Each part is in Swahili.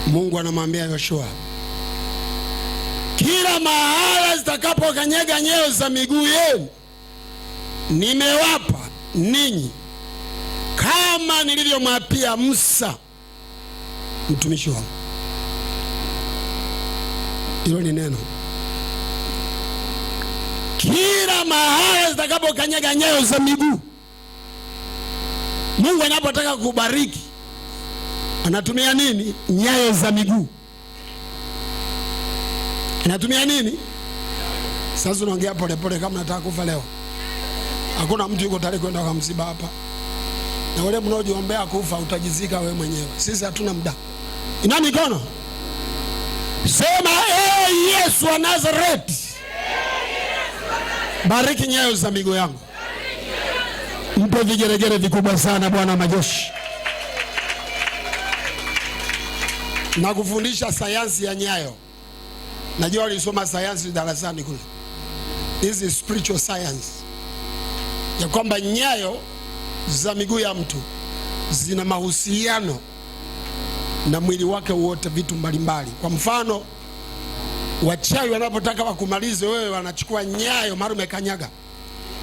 Mungu anamwambia Yoshua, kila mahala zitakapokanyaga nyayo za miguu yenu nimewapa ninyi, kama nilivyomwapia Musa mtumishi wangu. Hilo ni neno. Kila mahala zitakapokanyaga nyayo za miguu. Mungu anapotaka kubariki anatumia nini? Nyayo za miguu. Anatumia nini? Sasa unaongea pole pole kama nataka kufa leo. Hakuna mtu yuko tayari kwenda kwa msiba hapa. Na wale mnaojiombea kufa utajizika wewe mwenyewe. Sisi hatuna muda. Ina mikono. Sema Yesu wa Nazareth. Bariki nyayo za miguu yangu. Mpe vigeregere vikubwa sana Bwana majeshi. Na kufundisha sayansi ya nyayo. Najua walisoma sayansi darasani kule. This is spiritual science. Ya kwamba nyayo za miguu ya mtu zina mahusiano na mwili wake wote, vitu mbalimbali. Kwa mfano, wachawi wanapotaka wakumalize wewe wanachukua nyayo mara umekanyaga.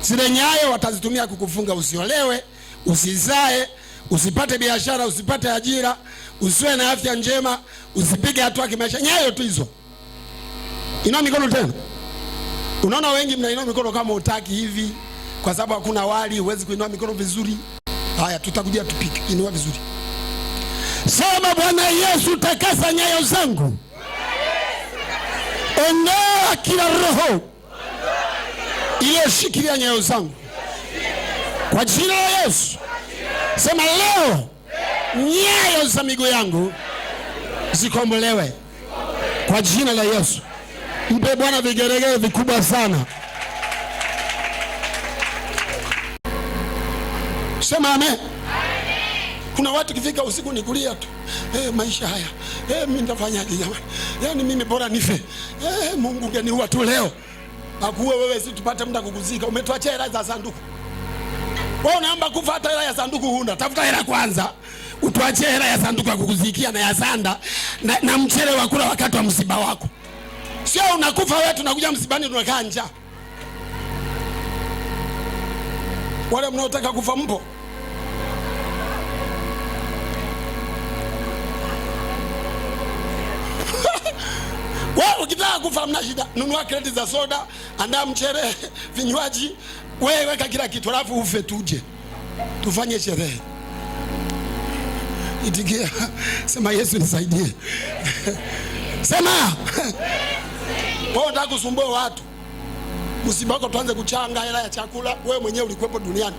Zile nyayo watazitumia kukufunga usiolewe, usizae, usipate biashara, usipate ajira, usiwe na afya njema, usipige hatua kimaisha. Nyayo tu hizo. Inua mikono tena. Unaona wengi mnainua mikono kama utaki hivi kwa sababu hakuna wali, huwezi kuinua mikono vizuri. Haya, tutakuja tupike. Inua vizuri. Sema Bwana Yesu, takasa nyayo zangu. Ondoa kila roho iliyoshikilia nyayo zangu kwa jina la Yesu. Sema leo nyayo za miguu yangu zikombolewe kwa jina la Yesu. Mpe Bwana vigeregere vikubwa sana. Sema amen. Kuna watu kifika usiku ni kulia tu. Maisha haya. Mimi nitafanyaje jamani? Yaani mimi bora nife. Mungu ungeniua tu leo. Akuwe wewe, si tupate muda kukuzika. Umetuachia hela za sanduku. Wewe unaomba kufa, hata hela ya sanduku huna. Tafuta hela kwanza. Utuachie hela ya sanduku ya kukuzikia na ya sanda na mchele wa kula wakati wa msiba wako. Sio unakufa wewe tunakuja msibani tunakaa njaa. Wale mnaotaka kufa mpo. Wewe ukitaka kufa mna shida. Nunua kreti za soda, andaa mchele, vinywaji, wewe weka kila kitu alafu ufe tuje. Tufanye sherehe. Itikia, sema Yesu nisaidie. Sema. Wewe unataka kusumbua watu. Msiba wako tuanze kuchanga hela ya chakula, wewe mwenyewe ulikuwepo duniani.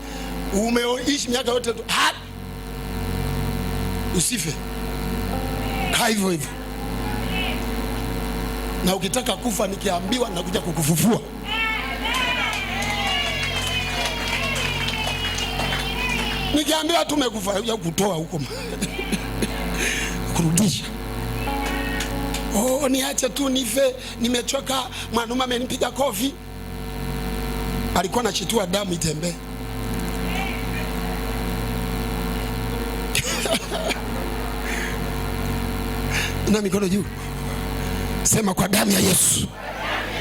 Umeishi miaka yote usife. Kaa hivyo hivyo. Na ukitaka kufa nikiambiwa nakuja kukufufua. Nikiambiwa tumekufa ya kutoa huko. Kurudisha. Niache tu nife, nimechoka, mwanaume amenipiga kofi. Alikuwa anachitua damu itembee. Na mikono juu. Sema kwa damu ya Yesu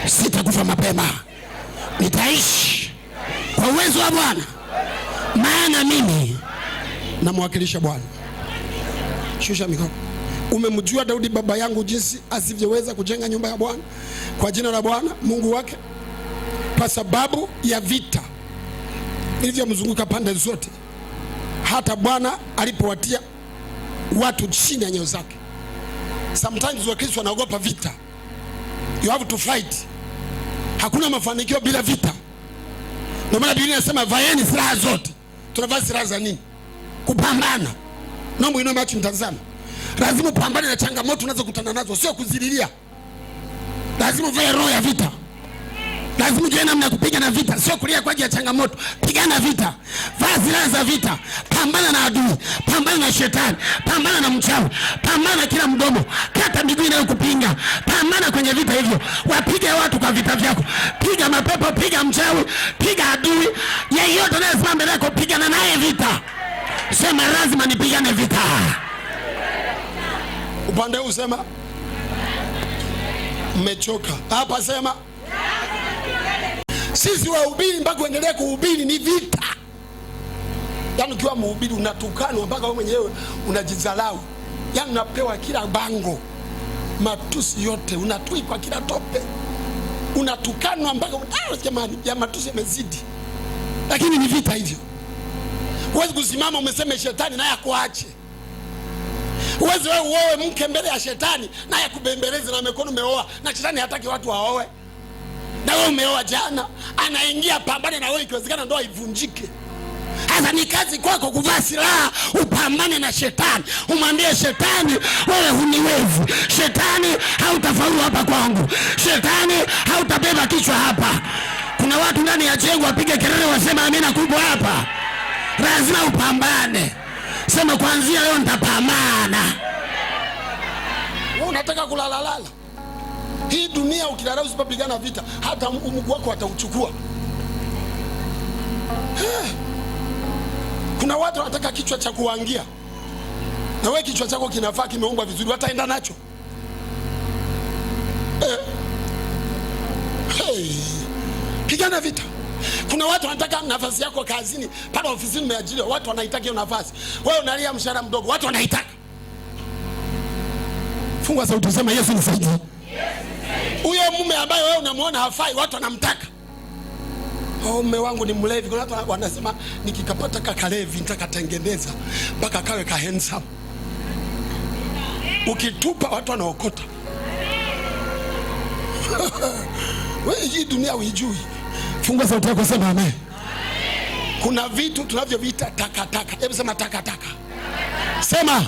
sitakufa mapema, nitaishi kwa uwezo wa Bwana, maana mimi namwakilisha Bwana. Shusha mikono. Umemjua Daudi baba yangu jinsi asivyoweza kujenga nyumba ya Bwana kwa jina la Bwana Mungu wake, kwa sababu ya vita vilivyomzunguka pande zote, hata Bwana alipowatia watu chini ya nyayo zake. Sometimes Wakristo wanaogopa vita. You have to fight. Hakuna mafanikio bila vita. Ndio maana Biblia inasema vaeni silaha zote. Tunavaa silaha za nini? Kupambana. Naomba inua macho mtazame. Lazima upambane na changamoto unazokutana nazo, sio kuzililia. Lazima uvae roho ya vita. Lazima ujue namna ya kupiga na vita, sio kulia kwa ajili ya changamoto. Pigana vita. Vaa silaha za vita. Pambana na adui, pambana na shetani, pambana na mchawi, pambana na kila mdomo, kata miguu inayokupinga. Pambana kwenye vita hivyo. Wapige watu kwa vita vyako. Piga mapepo, piga mchawi, piga adui. Yeyote anayesimama mbele yako pigana naye vita. Sema lazima nipigane vita. Upande huu sema mmechoka. Hapa sema sisi wahubiri mpaka kuendelea kuhubiri ni vita. Yaani ukiwa mhubiri unatukanwa mpaka wewe mwenyewe unajizalau. Yaani unapewa kila bango, matusi yote unatwikwa kila tope, unatukanwa mpaka jamani, ya matusi yamezidi. Lakini ni vita hivyo. Huwezi kusimama umeseme shetani naye akuache. Huwezi wewe uoe mke mbele ya shetani naye akubembeleze na mikono umeoa, na shetani hataki watu waoe. Na wewe umeoa jana, anaingia pambane na wewe, ikiwezekana ndoa ivunjike. Sasa ni kazi kwako kuvaa silaha upambane na shetani. Umwambie shetani, wewe huniwezi. Shetani, hautafaulu hapa kwangu. Shetani, hautabeba kichwa hapa. Kuna watu ndani ya jengo wapige kelele wasema amina kubwa hapa. Lazima upambane. Sema kuanzia leo nitapambana. Wewe unataka kulalala? Hii dunia ukilala usipopigana vita, hata Mungu wako atauchukua. Kuna watu wanataka kichwa cha kuangia. Na wewe kichwa chako kinafaa, kimeumbwa vizuri, wataenda nacho. Pigana vita. Kuna watu wanataka nafasi yako kazini, pale ofisini umeajiriwa, watu wanaitaka hiyo nafasi. Wewe unalia mshahara mdogo, watu wanaitaka. Funga sauti sema Yesu nisaidie. Huyo mume ambaye wewe unamwona hafai, watu wanamtaka. Mume wangu ni mlevi. Kuna watu wanasema nikikapata kakalevi nitakatengeneza mpaka kawe ka handsome. Ukitupa watu wanaokota. Wewe hii dunia huijui. Funga sauti yako sema amen. Kuna vitu tunavyoviita takataka. Hebu sema takataka. Sema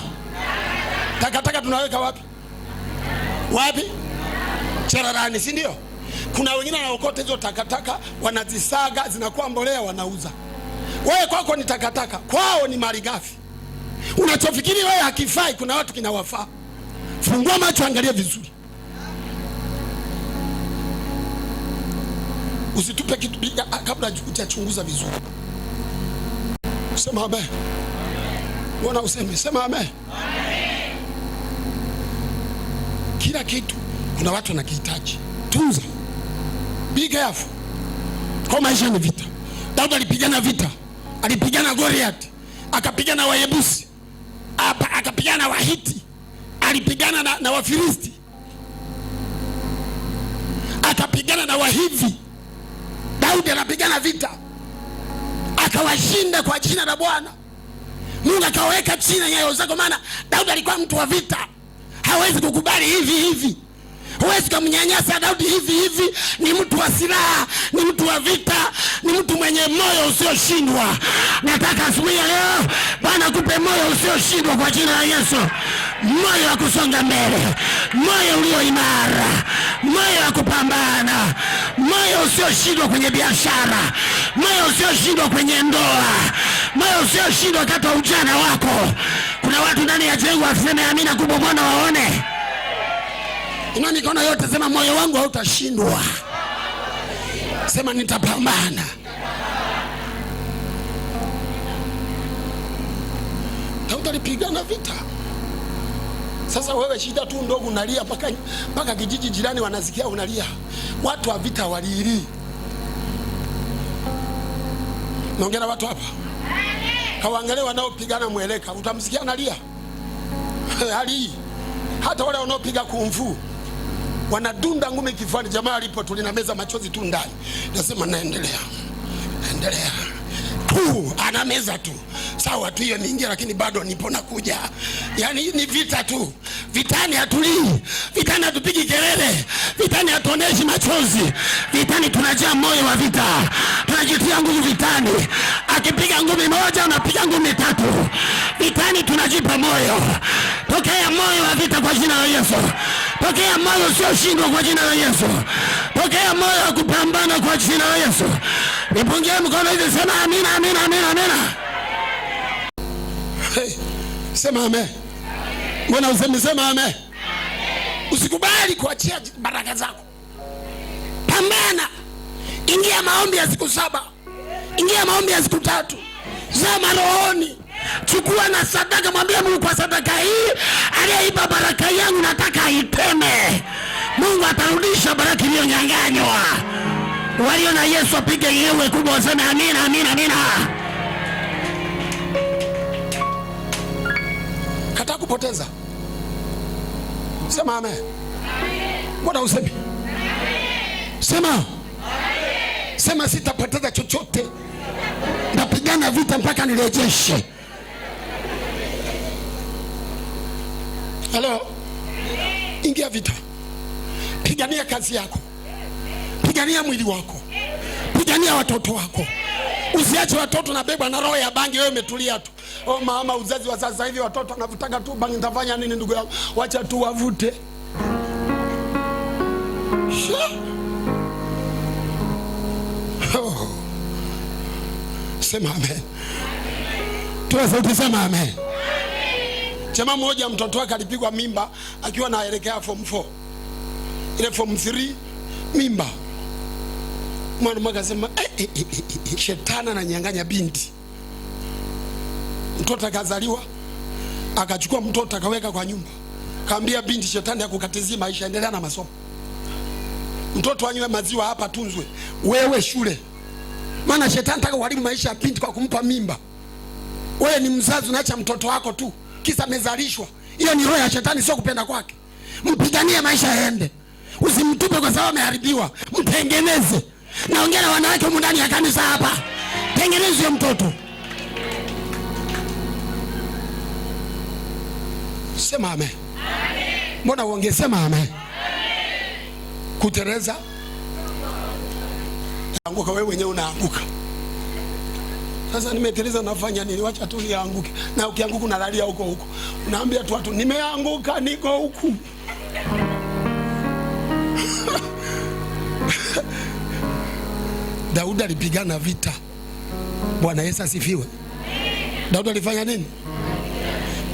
takataka tunaweka wapi? Wapi? Cherarani, si ndio? Kuna wengine wanaokota hizo takataka, wanazisaga, zinakuwa mbolea, wanauza. Wewe kwako ni takataka, kwao ni malighafi. Unachofikiri wewe hakifai, kuna watu kinawafaa. Fungua macho, angalia vizuri. Usitupe kitu kabla hujachunguza vizuri. Sema amen. Bwana useme, sema amen. Kila kitu kuna watu wanakihitaji. Tunza. Be careful. Kwa maisha ni vita. Daudi alipigana vita. Alipigana Goliath, akapigana Wayebusi, akapigana Wahiti, alipigana na Wafilisti, akapigana na Wahivi. Daudi anapigana vita, akawashinda kwa jina la Bwana. Mungu akaweka chini ya nyayo zako, maana Daudi alikuwa mtu wa vita. Hawezi kukubali hivi hivi. Huwezi kumnyanyasa Daudi hivi hivi. Ni mtu wa silaha, ni mtu wa vita, ni mtu mwenye moyo usioshindwa. Nataka asubuhi ya leo Bwana kupe moyo usioshindwa kwa jina la Yesu. Moyo wa kusonga mbele, moyo ulio imara, moyo wa kupambana, moyo usioshindwa kwenye biashara, moyo usioshindwa kwenye ndoa, moyo usioshindwa wakati wa ujana wako. Kuna watu ndani ya jengo waseme amina kubwa, Bwana waone. Ina mikono yote, sema moyo wangu hautashindwa. Sema nitapambana. Daudi alipigana vita. Sasa wewe shida tu ndogo unalia mpaka kijiji jirani wanasikia unalia. Watu wa vita walili. Naongea na watu hapa. Kawaangalie wanaopigana mweleka, utamsikia analia. Hali hata wale wanaopiga kumfu wanadunda ngumi kifuani. Jamaa alipo tulinameza machozi tu ndani. Nasema naendelea. Endelea. Ana meza tu. Sawa tu hiyo niingia, lakini bado nipo nakuja. Yaani ni vita tu. Vitani hatulii. Vitani hatupigi kelele. Vitani hatuoneshi machozi. Vitani tunajaa moyo wa vita. Tunajitia nguvu vitani. Akipiga ngumi moja unapiga ngumi tatu. Vitani tunajipa moyo. Pokea moyo wa vita kwa jina la Yesu. Pokea moyo usioshindwa kwa jina la Yesu. Pokea moyo wa kupambana kwa jina la Yesu. Nipungie mkono hivi, sema amina, amina, amina, amina. Hey, sema amen. Mbona useme sema amen? Usikubali kuachia baraka zako. Pambana. Ingia maombi ya siku 7. Ingia maombi ya siku 3. Zama rohoni. Chukua na sadaka, mwambie Mungu, kwa sadaka hii aliyeiba baraka yangu nataka aiteme. Mungu atarudisha baraka iliyonyang'anywa. Walio na Yesu apige yewe kubwa, waseme amina, amina, amina. Kataa kupoteza. Sema amen. Mbona usemi? Sema. Sema sitapoteza chochote. Napigana vita mpaka nirejeshe. Hello. Ingia vita. Pigania kazi yako. Pigania mwili wako. Pigania watoto wako. Usiache watoto na beba na roho ya bangi, wewe umetulia tu. Oh mama, uzazi wa sasa hivi watoto wanavutaka tu bangi, nitafanya nini ndugu yangu? Wacha tu wavute. Oh. Sema amen. Tuwe sauti, sema amen. Chama mmoja mtoto wake alipigwa mimba akiwa anaelekea form 4. Ile form 3 mimba. Mwana mmoja akasema shetani ananyang'anya binti. Mtoto akazaliwa, akachukua mtoto akaweka kwa nyumba. Kaambia binti, shetani akukatizia maisha, endelea na masomo. Mtoto anywe maziwa hapa, tunzwe. Wewe shule. Maana shetani anataka kuharibu maisha ya binti kwa kumpa mimba. Wewe ni mzazi, unaacha mtoto wako tu kisa amezalishwa. Hiyo ni roho ya shetani, sio kupenda kwake. Mpiganie maisha yaende. Usimtupe kwa sababu ameharibiwa. Mtengeneze. Naongea na wanawake humu ndani ya kanisa hapa. Tengeneze huyo mtoto. Sema amen. Amen. Mbona uongee? Sema amen. Amen. Kutereza. Anguka wewe mwenyewe, unaanguka. Sasa nimeteleza, nafanya nini? Wacha tu nianguke. Na ukianguka unalalia huko huko. Unaambia tu watu nimeanguka, niko huku. Daudi alipigana vita. Bwana Yesu asifiwe. Daudi alifanya nini?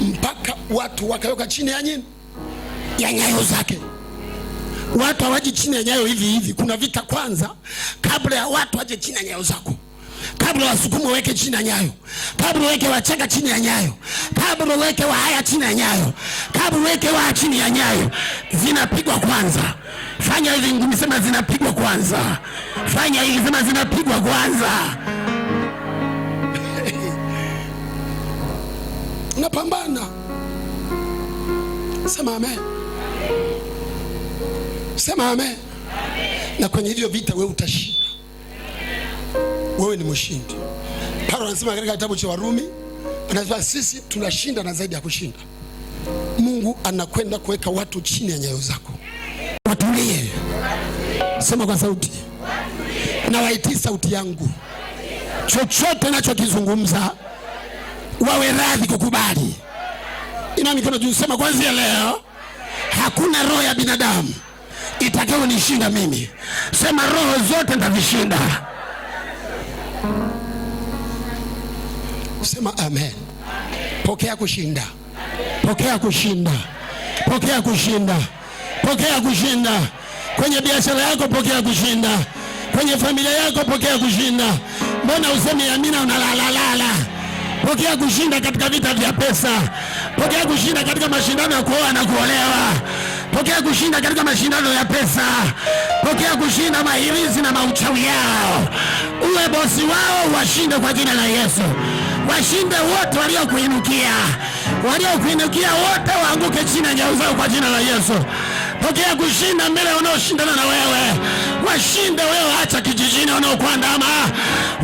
Mpaka watu wakaweka chini ya nini? Ya nyayo zake. Watu hawaji chini ya nyayo hivi hivi. Kuna vita kwanza kabla ya watu waje chini ya nyayo zako. Kabla Wasukuma weke chini ya nyayo, kabla weke Wachaga chini ya nyayo, kabla weke Wahaya chini ya nyayo, kabla weke Waha chini ya nyayo, zinapigwa kwanza. Fanya hivi, nimesema zinapigwa kwanza. Fanya hivi, sema zinapigwa kwanza. Unapambana. Sema amen. Sema amen. Na kwenye hivyo vita wewe utashinda. Wewe ni mshindi. Paulo anasema katika kitabu cha Warumi, anasema sisi tunashinda na zaidi ya kushinda. Mungu anakwenda kuweka watu chini ya nyayo zako. Watulie. Sema kwa sauti. Na waitii sauti yangu. Chochote nachokizungumza wawe radhi kukubali. Ina mikono juu, sema kuanzia leo hakuna roho ya binadamu itakayo nishinda mimi. Sema roho zote nitavishinda. Sema amen. Pokea kushinda. Pokea kushinda. Pokea kushinda. Pokea kushinda. Kwenye biashara yako pokea kushinda. Kwenye familia yako pokea kushinda. Mbona useme amina unalalalala? Pokea kushinda katika vita vya pesa. Pokea kushinda katika mashindano ya kuoa na kuolewa. Pokea kushinda katika mashindano ya pesa. Pokea kushinda mahirizi na mauchawi yao. Uwe bosi wao, washinde kwa jina la Yesu. Washinde wote waliokuinukia. Waliokuinukia wote waanguke chini ya nyayo zao kwa jina la Yesu. Pokea kushinda mbele wanaoshindana na wewe. Washinde wewe acha kijijini wanaokuandama.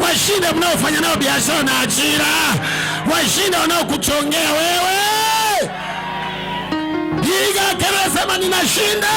Washinde mnaofanya nao biashara na ajira. Washinde wanaokuchongea wewe. Piga kelele, sema ninashinda.